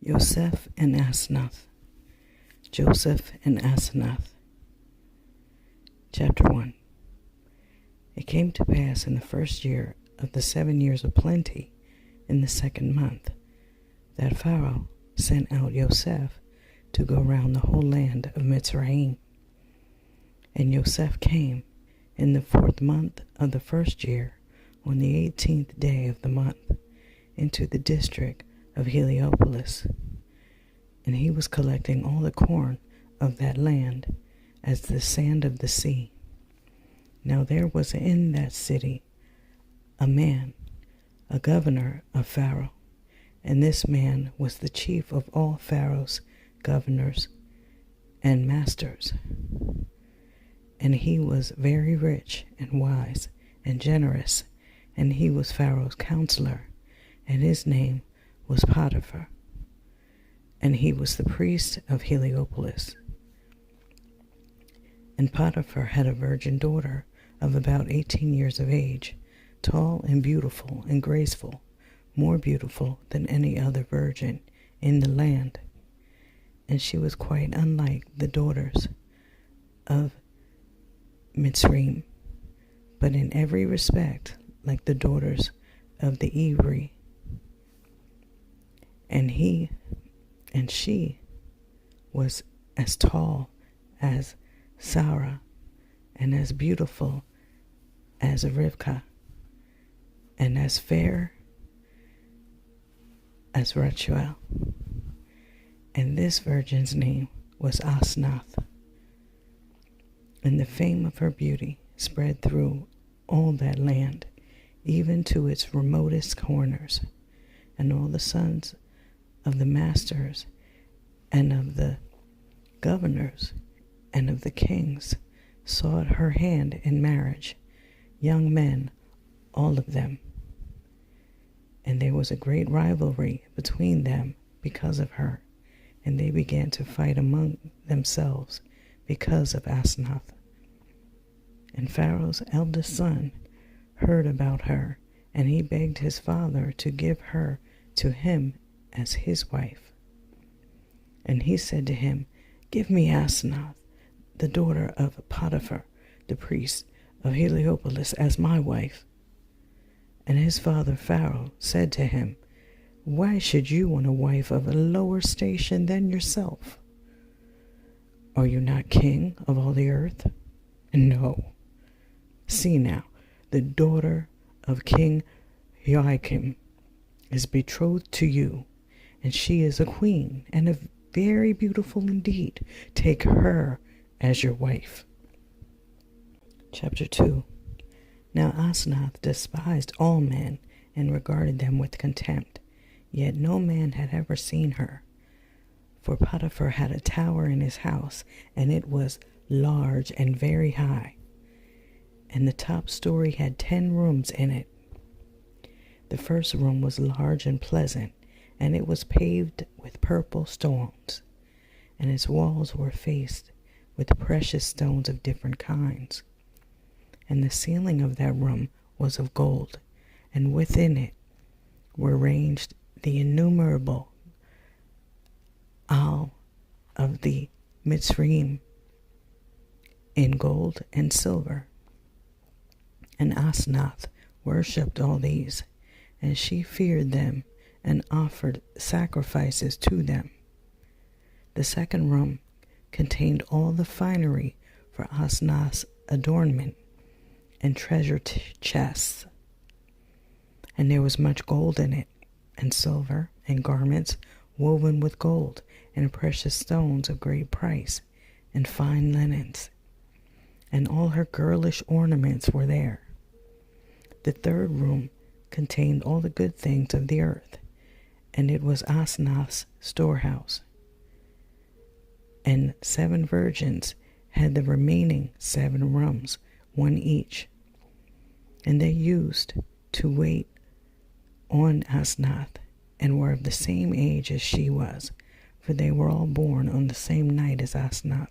Yoceph and Asenath. Yoceph and Asenath. Chapter 1. It came to pass in the first year of the 7 years of plenty, in the second month, that Pharaoh sent out Yoceph to go round the whole land of Mitzrayim. And Yoceph came in the 4th month of the first year, on the 18th day of the month, into the district of Heliopolis. And he was collecting all the corn of that land, as the sand of the sea. Now there was in that city a man, a governor of Pharaoh, and this man was the chief of all Pharaoh's governors and masters. And he was very rich and wise and generous, and he was Pharaoh's counselor, and his name was Potiphar, and he was the priest of Heliopolis. And Potiphar had a virgin daughter of about 18 years of age, tall and beautiful and graceful, more beautiful than any other virgin in the land. And she was quite unlike the daughters of Mitzrayim, but in every respect like the daughters of the Ivri. And she was as tall as Sarah, and as beautiful as Rivkah, and as fair as Rachel. And this virgin's name was Asenath. And the fame of her beauty spread through all that land, even to its remotest corners. And all the sons of the masters and of the governors and of the kings sought her hand in marriage, young men, all of them. And there was a great rivalry between them because of her, and they began to fight among themselves because of Asenath. And Pharaoh's eldest son heard about her, and he begged his father to give her to him as his wife. And he said to him, "Give me Asenath, the daughter of Potiphar, the priest of Heliopolis, as my wife." And his father Pharaoh said to him, "Why should you want a wife of a lower station than yourself? Are you not king of all the earth? No. See now, the daughter of King Yoakim is betrothed to you, and she is a queen, and a very beautiful indeed. Take her as your wife." Chapter 2. Now Asenath despised all men, and regarded them with contempt, yet no man had ever seen her. For Potiphar had a tower in his house, and it was large and very high, and the top story had 10 rooms in it. The first room was large and pleasant, and it was paved with purple stones, and its walls were faced with precious stones of different kinds. And the ceiling of that room was of gold, and within it were ranged the innumerable all of the Mitzrayim in gold and silver. And Asenath worshipped all these, and she feared them and offered sacrifices to them. The second room contained all the finery for Asenath's adornment and treasure chests. And there was much gold in it, and silver, and garments woven with gold, and precious stones of great price, and fine linens. And all her girlish ornaments were there. The third room contained all the good things of the earth, and it was Asenath's storehouse. And 7 virgins had the remaining 7 rooms, one each. And they used to wait on Asenath, and were of the same age as she was, for they were all born on the same night as Asenath,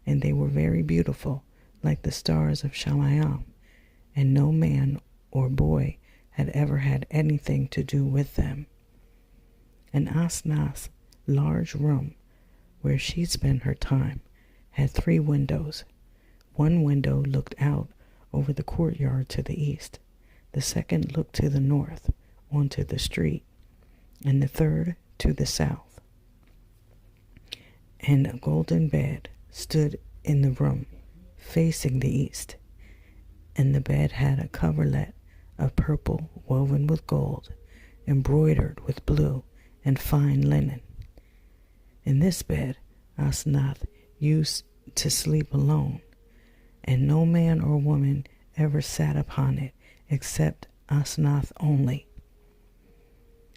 and they were very beautiful, like the stars of Shamayam, and no man or boy had ever had anything to do with them. And Asenath's large room where she spent her time had 3 windows. One window looked out over the courtyard to the east. The second looked to the north onto the street, and the third to the south. And a golden bed stood in the room facing the east, and the bed had a coverlet of purple woven with gold, embroidered with blue and fine linen. In this bed Asenath used to sleep alone, and no man or woman ever sat upon it except Asenath only.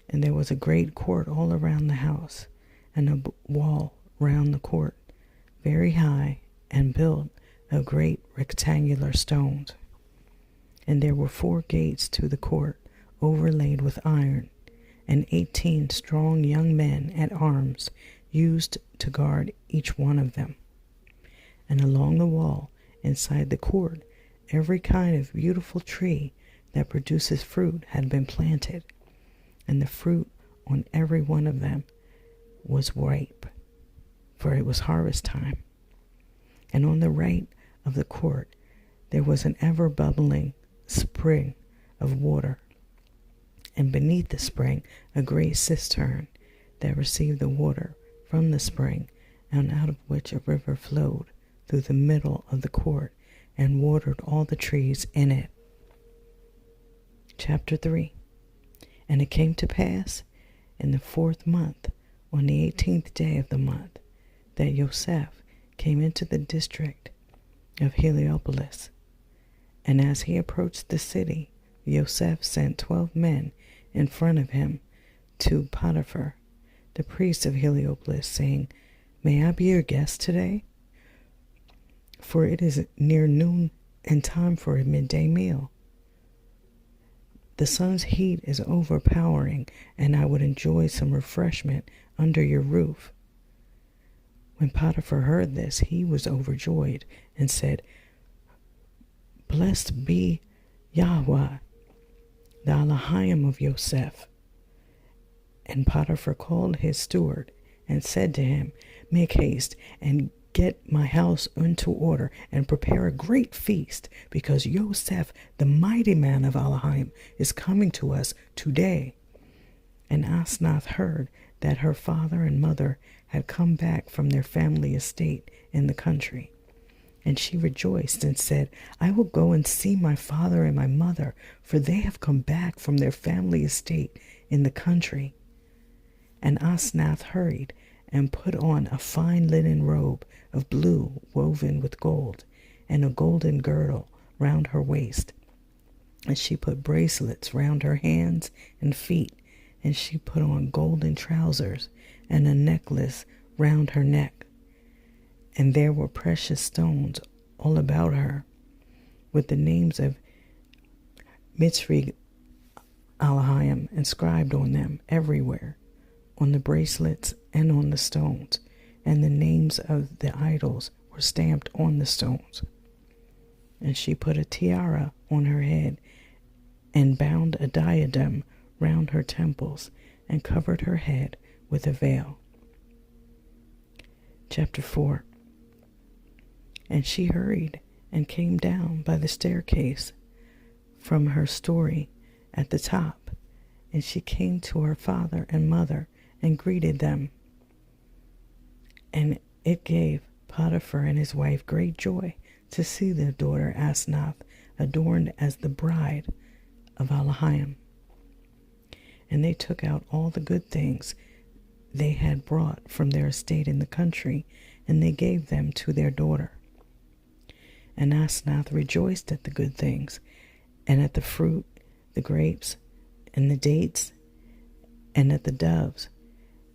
And there was a great court all around the house, and a wall round the court, very high, and built of great rectangular stones. And there were 4 gates to the court, overlaid with iron, and 18 strong young men at arms used to guard each one of them. And along the wall, inside the court, every kind of beautiful tree that produces fruit had been planted, and the fruit on every one of them was ripe, for it was harvest time. And on the right of the court there was an ever-bubbling spring of water, and beneath the spring a great cistern that received the water from the spring, and out of which a river flowed through the middle of the court and watered all the trees in it. Chapter 3. And it came to pass in the 4th month, on the 18th day of the month, that Yoceph came into the district of Heliopolis. And as he approached the city, Yoceph sent 12 men in front of him to Potiphar, the priest of Heliopolis, saying, May I be your guest today? For it is near noon and time for a midday meal. The sun's heat is overpowering, and I would enjoy some refreshment under your roof. When Potiphar heard this, he was overjoyed and said, Blessed be Yahudah, the Elohim of Yoceph. And Potiphar called his steward and said to him, Make haste and get my house into order and prepare a great feast, because Yoceph, the mighty man of Elohim, is coming to us today. And Asenath heard that her father and mother had come back from their family estate in the country. And she rejoiced and said, I will go and see my father and my mother, for they have come back from their family estate in the country. And Asenath hurried and put on a fine linen robe of blue woven with gold, and a golden girdle round her waist. And she put bracelets round her hands and feet, and she put on golden trousers and a necklace round her neck. And there were precious stones all about her, with the names of Mitzri Elohim inscribed on them everywhere, on the bracelets and on the stones, and the names of the idols were stamped on the stones. And she put a tiara on her head, and bound a diadem round her temples, and covered her head with a veil. Chapter 4. And she hurried and came down by the staircase from her story at the top, and she came to her father and mother and greeted them. And it gave Potiphar and his wife great joy to see their daughter Asenath adorned as the bride of Elohim. And they took out all the good things they had brought from their estate in the country, and they gave them to their daughter. And Asenath rejoiced at the good things, and at the fruit, the grapes, and the dates, and at the doves,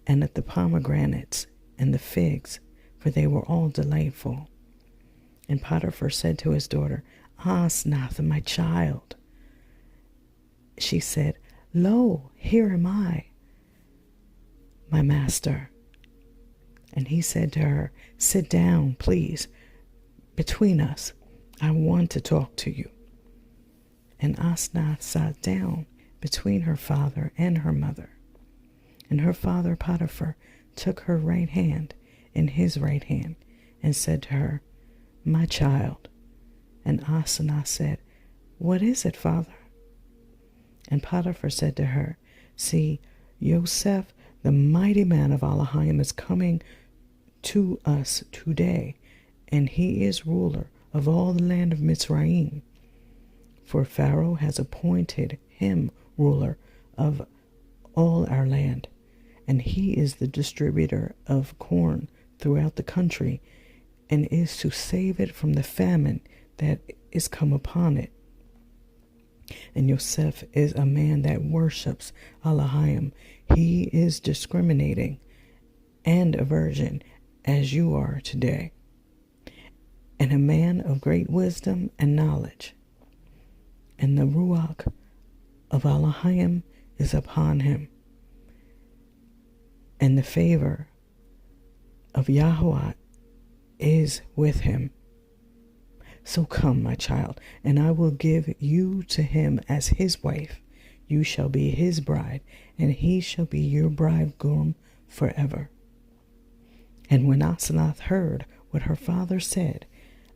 and at the pomegranates, and the figs, for they were all delightful. And Potiphar said to his daughter, Asenath, my child. She said, Lo, here am I, my master. And he said to her, Sit down, please, between us. I want to talk to you. And Asenath sat down between her father and her mother. And her father Potiphar took her right hand in his right hand and said to her, "My child." And Asenath said, "What is it, father?" And Potiphar said to her, "See, Yoceph, the mighty man of Elohim, is coming to us today, and he is ruler of all the land of Mitzrayim. For Pharaoh has appointed him ruler of all our land, and he is the distributor of corn throughout the country, and is to save it from the famine that is come upon it. And Yoceph is a man that worships Elohim. He is discriminating and a virgin, as you are today, and a man of great wisdom and knowledge. And the Ruach of Elohim is upon him, and the favor of Yahudah is with him. So come, my child, and I will give you to him as his wife. You shall be his bride, and he shall be your bridegroom forever." And when Asenath heard what her father said,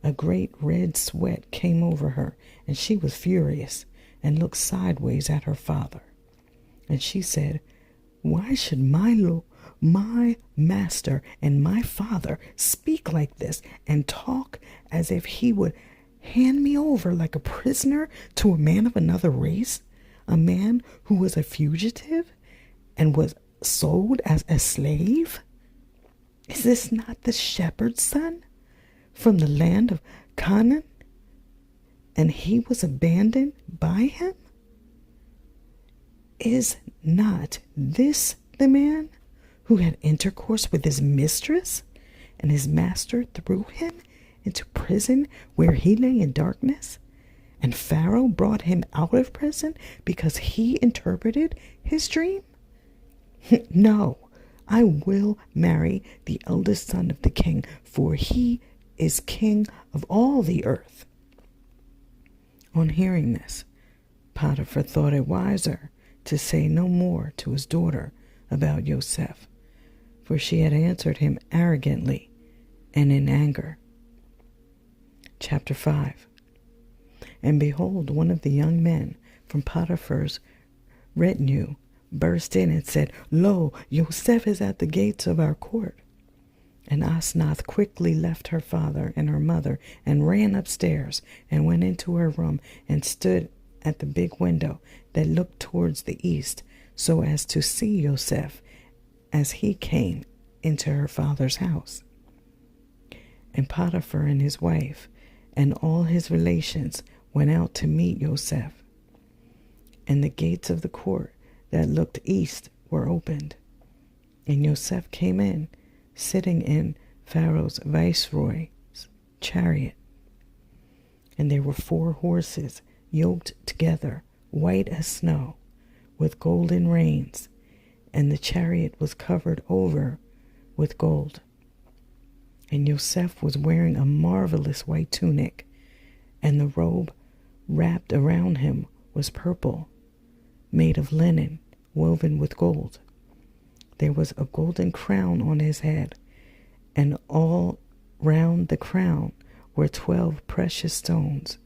a great red sweat came over her, and she was furious, and looked sideways at her father. And she said, "Why should my master and my father speak like this and talk as if he would hand me over like a prisoner to a man of another race, a man who was a fugitive and was sold as a slave? Is this not the shepherd's son from the land of Canaan, and he was abandoned by him? Is not this the man who had intercourse with his mistress, and his master threw him into prison where he lay in darkness? And Pharaoh brought him out of prison because he interpreted his dream? No, I will marry the eldest son of the king, for he is king of all the earth." On hearing this, Potiphar thought it wiser to say no more to his daughter about Yoceph, for she had answered him arrogantly and in anger. Chapter 5. And behold, one of the young men from Potiphar's retinue burst in and said, "Lo, Yoceph is at the gates of our court." And Asenath quickly left her father and her mother and ran upstairs and went into her room and stood at the big window that looked towards the east, so as to see Yoceph as he came into her father's house. And Potiphar and his wife and all his relations went out to meet Yoceph. And the gates of the court that looked east were opened. And Yoceph came in, sitting in Pharaoh's viceroy's chariot. And there were 4 horses yoked together, white as snow, with golden reins, and the chariot was covered over with gold. And Yoceph was wearing a marvelous white tunic, and the robe wrapped around him was purple, made of linen woven with gold. There was a golden crown on his head, and all round the crown were 12 precious stones,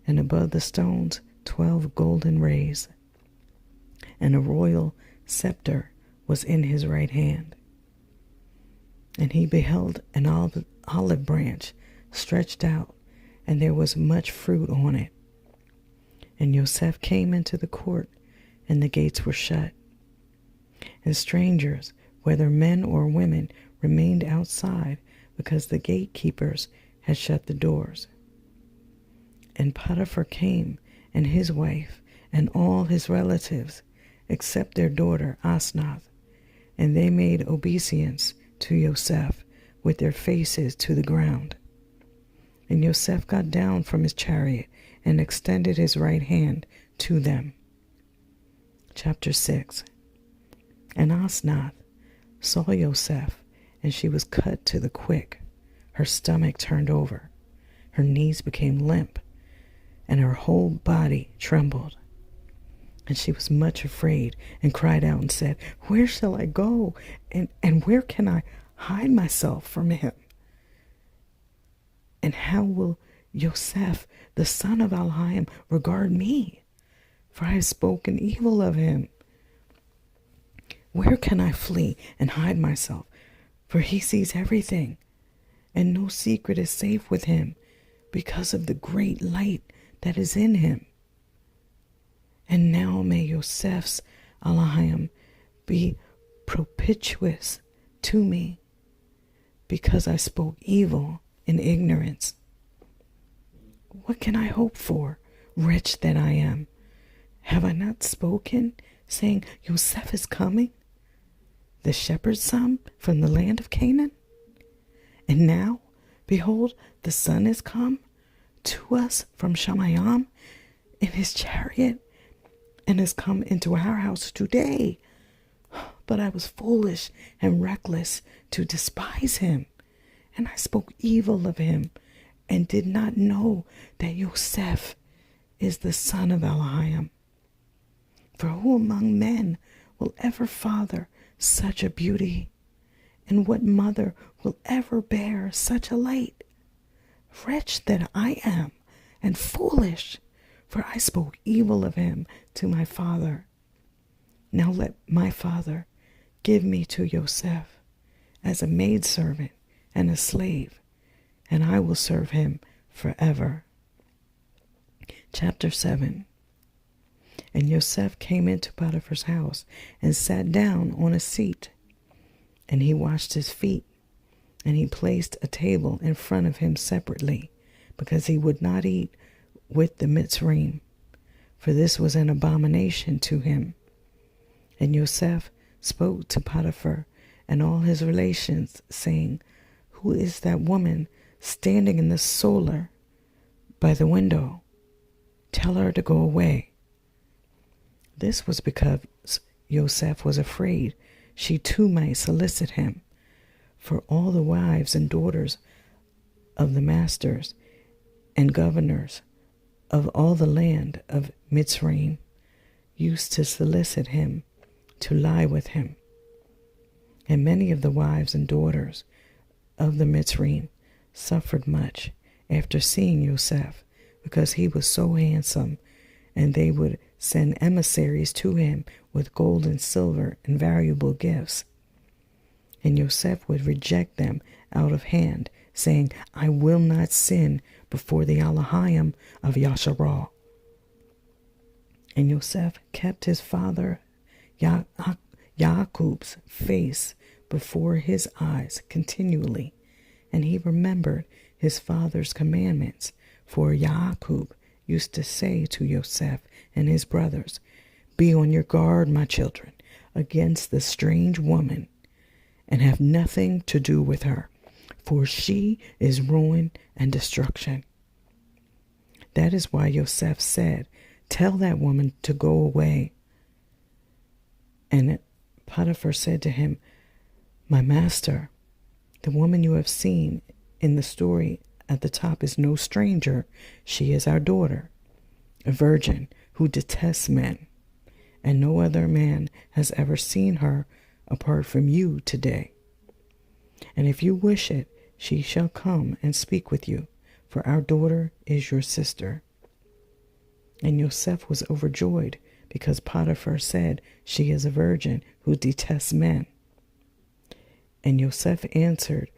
and above the stones 12 golden rays, and a royal scepter was in his right hand. And he beheld an olive branch stretched out, and there was much fruit on it. And Yoceph came into the court, and the gates were shut. And strangers, whether men or women, remained outside, because the gatekeepers had shut the doors. And Potiphar came, and his wife, and all his relatives, except their daughter Asenath, and they made obeisance to Yoceph with their faces to the ground. And Yoceph got down from his chariot and extended his right hand to them. Chapter 6. And Asenath saw Yoceph, and she was cut to the quick. Her stomach turned over, her knees became limp, and her whole body trembled. And she was much afraid and cried out and said, "Where shall I go? And where can I hide myself from him? And how will Yoceph, the son of Asenath, regard me? For I have spoken evil of him. Where can I flee and hide myself? For he sees everything, and no secret is safe with him because of the great light that is in him. And now may Yoceph's Asenath be propitious to me, because I spoke evil in ignorance. What can I hope for, wretch that I am? Have I not spoken, saying, Yoceph is coming, the shepherd's son from the land of Canaan? And now, behold, the son is come to us from Shamayam in his chariot, and has come into our house today. But I was foolish and reckless to despise him, and I spoke evil of him, and did not know that Yoceph is the son of Asenath. For who among men will ever father such a beauty? And what mother will ever bear such a light? Wretch that I am, and foolish, for I spoke evil of him to my father. Now let my father give me to Yoceph as a maidservant and a slave, and I will serve him forever. Chapter 7. And Yoceph came into Potiphar's house and sat down on a seat, and he washed his feet, and he placed a table in front of him separately, because he would not eat with the Mitzrayim, for this was an abomination to him. And Yoceph spoke to Potiphar and all his relations, saying, Who is that woman standing in the solar by the window? Tell her to go away. This was because Yoceph was afraid she too might solicit him. For all the wives and daughters of the masters and governors of all the land of Mitzrayim used to solicit him to lie with him. And many of the wives and daughters of the Mitzrayim suffered much after seeing Yoceph, because he was so handsome, and they would send emissaries to him with gold and silver and valuable gifts. And Yoceph would reject them out of hand, saying, I will not sin before the Elohim of Yasharal. And Yoceph kept his father Yaakov's face before his eyes continually, and he remembered his father's commandments. For Yaakov used to say to Yoceph and his brothers, Be on your guard, my children, against the strange woman, and have nothing to do with her, for she is ruin and destruction. That is why Yoceph said, Tell that woman to go away. And Potiphar said to him, My master, the woman you have seen in the story at the top is no stranger. She is our daughter, a virgin who detests men, and no other man has ever seen her apart from you today. And if you wish it, she shall come and speak with you, for our daughter is your sister. And Yoceph was overjoyed, because Potiphar said, She is a virgin who detests men. And Yoceph answered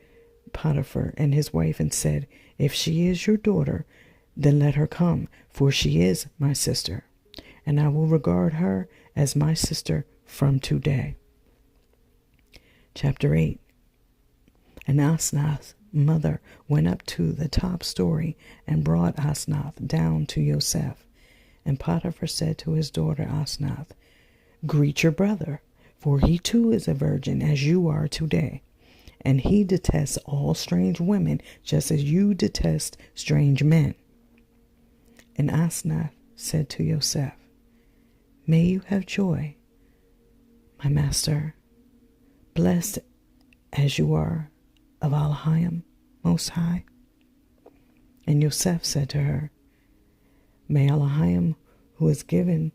Potiphar and his wife and said, If she is your daughter, then let her come, for she is my sister, and I will regard her as my sister from today. Chapter 8. And Asenath's mother went up to the top story and brought Asenath down to Yoceph. And Potiphar said to his daughter Asenath, Greet your brother, for he too is a virgin as you are today, and he detests all strange women just as you detest strange men. And Asenath said to Yoceph, May you have joy, my master, blessed as you are of Elohim Most High. And Yoceph said to her, May Elohim, who has given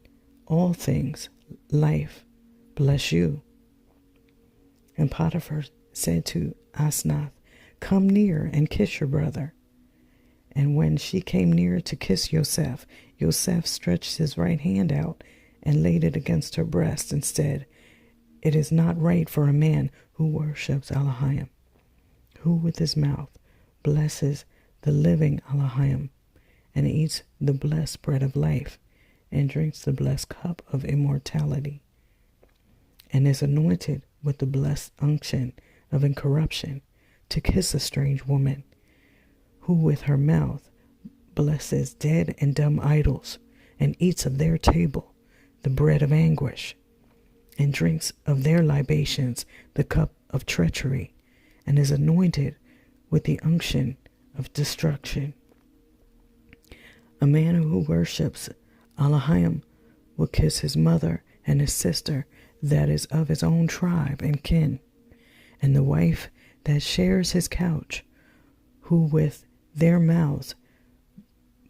all things, life, bless you. And Potiphar said to Asenath, come near and kiss your brother. And when she came near to kiss Yoceph, Yoceph stretched his right hand out and laid it against her breast and said, it is not right for a man who worships Elohim, who with his mouth blesses the living Elohim, and eats the blessed bread of life, and drinks the blessed cup of immortality, and is anointed with the blessed unction of incorruption, to kiss a strange woman, who with her mouth blesses dead and dumb idols, and eats of their table the bread of anguish, and drinks of their libations the cup of treachery, and is anointed with the unction of destruction. A man who worships Elohim will kiss his mother and his sister that is of his own tribe and kin, and the wife that shares his couch, who with their mouths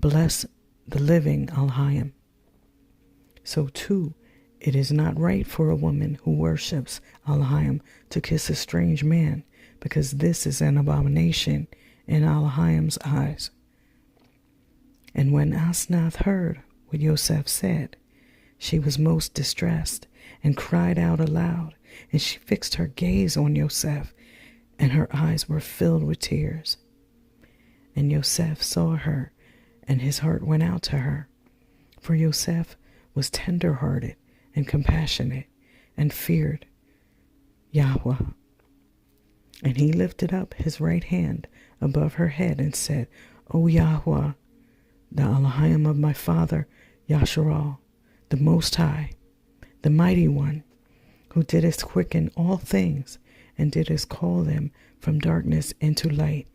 bless the living Elohim. So too, it is not right for a woman who worships Elohim to kiss a strange man, because this is an abomination in Elohim's eyes. And when Asenath heard what Yoceph said, she was most distressed and cried out aloud, and she fixed her gaze on Yoceph, and her eyes were filled with tears. And Yoceph saw her, and his heart went out to her, for Yoceph was tender-hearted and compassionate, and feared Yahudah. And he lifted up his right hand above her head and said, O Yahudah, the Elohim of my father Yasharal, the Most High, the Mighty One, who didst quicken all things, and didst call them from darkness into light,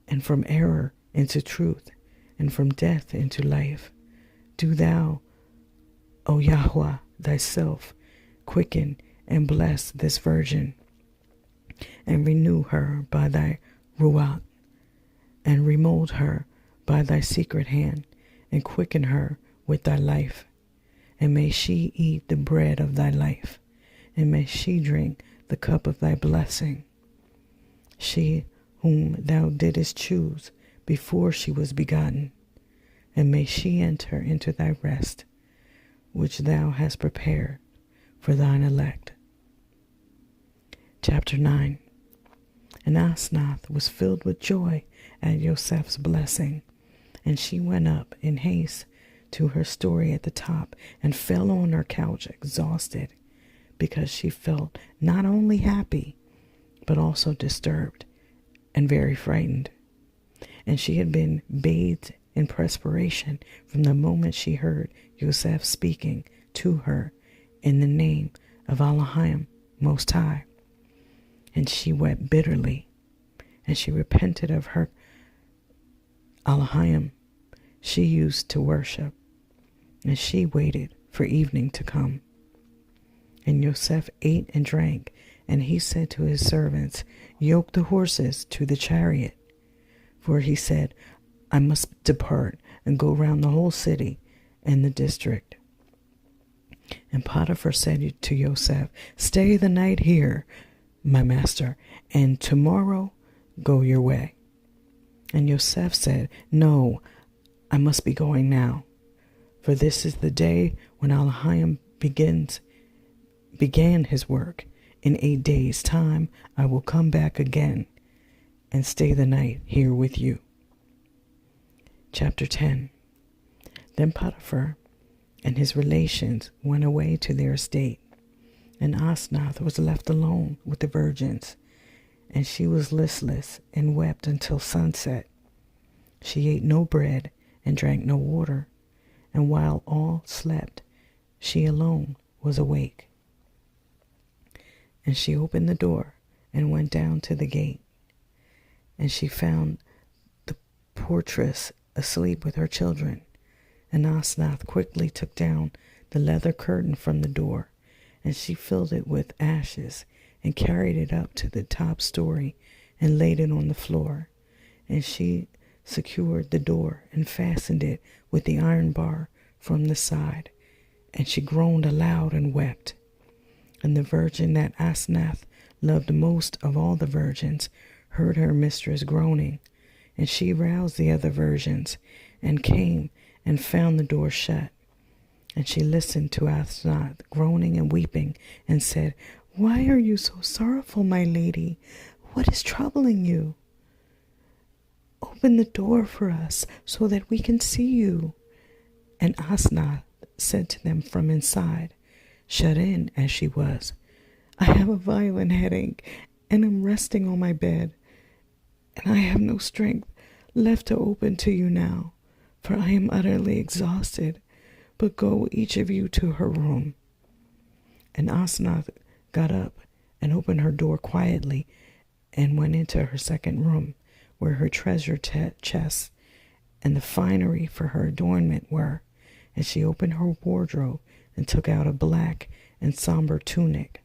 and from error into truth, and from death into life. Do thou, O Yahudah, thyself quicken and bless this virgin, and renew her by thy ruach, and remold her by thy secret hand, and quicken her with thy life. And may she eat the bread of thy life, and may she drink the cup of thy blessing. She whom thou didst choose before she was begotten, and may she enter into thy rest, which thou hast prepared for thine elect. Chapter 9. And Asenath was filled with joy at Yoceph's blessing, and she went up in haste to her story at the top, and fell on her couch exhausted, because she felt not only happy, but also disturbed and very frightened. And she had been bathed in perspiration from the moment she heard Yoceph speaking to her in the name of Elohim Most High. And she wept bitterly, and she repented of her Elohim she used to worship, and she waited for evening to come. And Yoceph ate and drank, and he said to his servants, yoke the horses to the chariot. For he said, I must depart and go round the whole city and the district. And Potiphar said to Yoceph, stay the night here, my master, and tomorrow go your way. And Yoceph said, no, I must be going now, for this is the day when Elohim began his work. In 8 days' time I will come back again and stay the night here with you. Chapter 10. Then Potiphar and his relations went away to their estate, and Asenath was left alone with the virgins, and she was listless and wept until sunset. She ate no bread and drank no water, and while all slept, she alone was awake. And she opened the door and went down to the gate, and she found the portress asleep with her children. And Asenath quickly took down the leather curtain from the door, and she filled it with ashes, and carried it up to the top story, and laid it on the floor. And she secured the door, and fastened it with the iron bar from the side, and she groaned aloud and wept. And the virgin that Asenath loved most of all the virgins heard her mistress groaning, and she roused the other virgins, and came and found the door shut. And she listened to Asenath groaning and weeping, and said, "Why are you so sorrowful, my lady? What is troubling you? Open the door for us, so that we can see you." And Asenath said to them from inside, shut in as she was, "I have a violent headache, and am resting on my bed, and I have no strength left to open to you now, for I am utterly exhausted. But go each of you to her room." And Asenath got up and opened her door quietly, and went into her second room, where her treasure chests and the finery for her adornment were. And she opened her wardrobe and took out a black and somber tunic.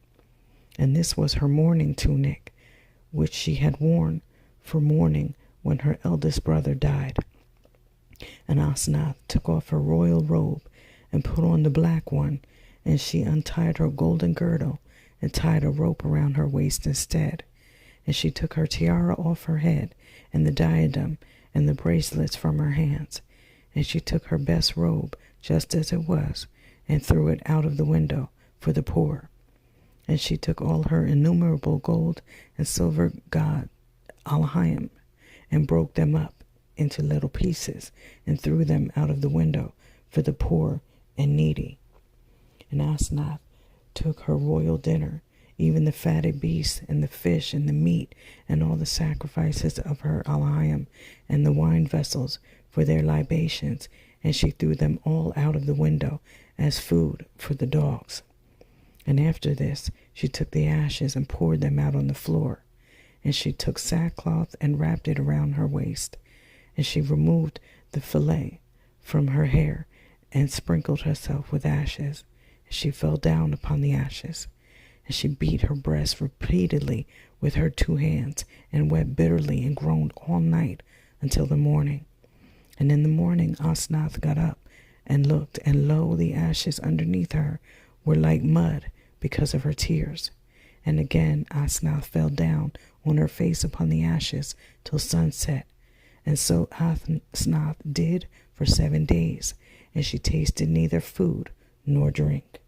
And this was her mourning tunic, which she had worn for mourning when her eldest brother died. And Asenath took off her royal robe and put on the black one, and she untied her golden girdle and tied a rope around her waist instead. And she took her tiara off her head, and the diadem and the bracelets from her hands. And she took her best robe, just as it was, and threw it out of the window for the poor. And she took all her innumerable gold and silver audiobook, and broke them up into little pieces, and threw them out of the window for the poor and needy. And Asenath took her royal dinner, even the fatted beasts and the fish and the meat, and all the sacrifices of her audiobook, and the wine vessels for their libations, and she threw them all out of the window as food for the dogs. And after this she took the ashes and poured them out on the floor. And she took sackcloth and wrapped it around her waist. And she removed the fillet from her hair and sprinkled herself with ashes. And she fell down upon the ashes. And she beat her breast repeatedly with her 2 hands, and wept bitterly and groaned all night until the morning. And in the morning Asenath got up and looked, and lo, the ashes underneath her were like mud because of her tears. And again Asenath fell down on her face upon the ashes till sunset. And so Asenath did for 7 days, and she tasted neither food nor drink.